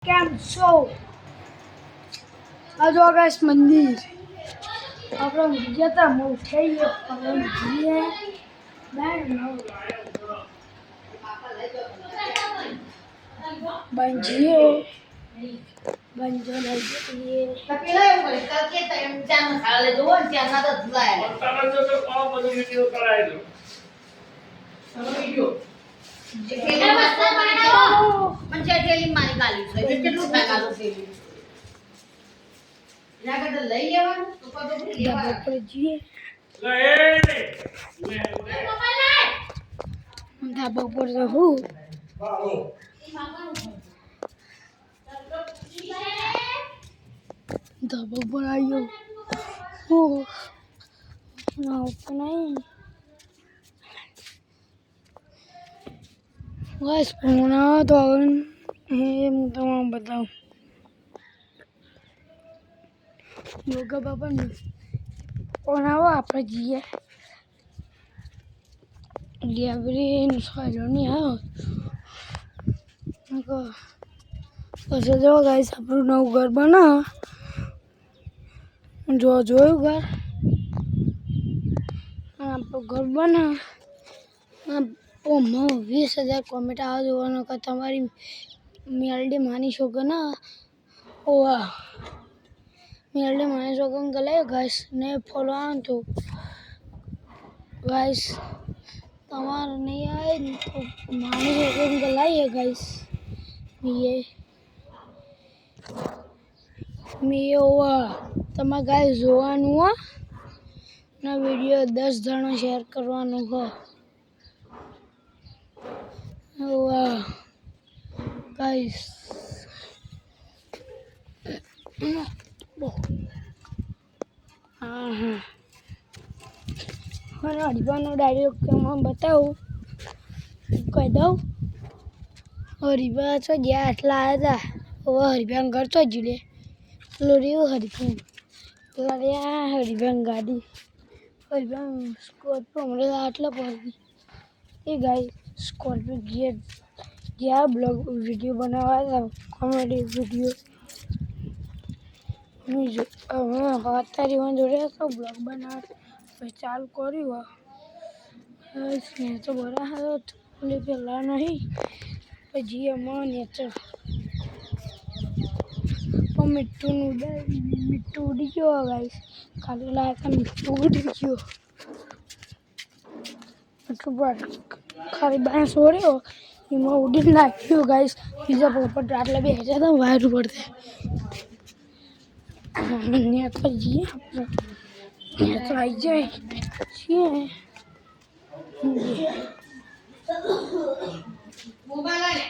કેમ છો? આ જો ગાઈસ મંદિર આપણે ગયા હતા મોઠાઈએ પણ જીએ બંજીએ બંજો લઈ જઈએ પેલા એવું કરે કાલ કે એમ ચાનો ખાલે જોવો ને ત્યાં ના તો લાય તારા જો તો પાવ બધું વિડિયો કરાય દો સારો વિડિયો પેલા મસ્ત બનાવો પણ જે ટેલી મારી ગાલી છે કેટલું થાય ગાલું છે એના કરતા લઈ લેવાનું તો પતો ભરી લેવા પર જઈએ ધાબા પર રહું ધાબા પર આવ્યો હું ના ઉપર નહીં બસ ફોન આવ્યો તો હવે હું તમને બતાવું યોગા બાપાને ફોન આવ્યો આપણે જઈએ લાઇબ્રેરીનો સારો નહીં આવ્યો પછી જો ગાઈસ આપણું નવું ઘર બનાવ જો જોયું ઘર આપણું ઘર બનાવ 20,000 કોમેન્ટ આવે જોવાનો કે તમારી મેલડી માની છો કે ના ઓવા મેલડી માની છો કે ગલાય ગાઈસ ને ફોલો આન તો ગાઈસ તમારે નહીં આવે ને તો માની છો કે ગલાય ગાઈસ મે ઓવા તમારે ગાઈસ જોવાનું હો ના વિડિયો 10 જણા શેર કરવાનું હો ઓવા ગાઈસ હા હરિભાનો ડાયરેક્ટ તમને બતાવું કહી દઉં હરિભા છો જ્યાં આટલા આવ્યા હતા હવે હરિભાન ઘર તો જ લે લોરીઓ હરિભાન પેલા હરિભાન ગાડી હરિભાન સ્કોર્પિયો હમણાં આટલા પડી એ ગાય સ્કોર્પિયો ગિયર જ્યાં બ્લોગ વિડીયો બનાવવા હતા કોમેડી વિડીયો હવે અત્યારે મને જોડે તો બ્લોગ બનાવવા ચાલુ કર્યું મેં તો બરા હારો થોડી પહેલાં નહીં પછી એમાં નેચર પણ મીઠું ઉડી ગયો ગાઈસ ખાલી લાયકા મીઠું ઉડી ગયો ખાલી બાંસ ઓળ્યો એમાં ઉડીને નાખ્યો ગાઈસ બીજા પોપટ આટલા બે હજાર હતા વાયર પડતે ને તો જઈએ આપણે તો આવી જાય છીએ મોબાઈલ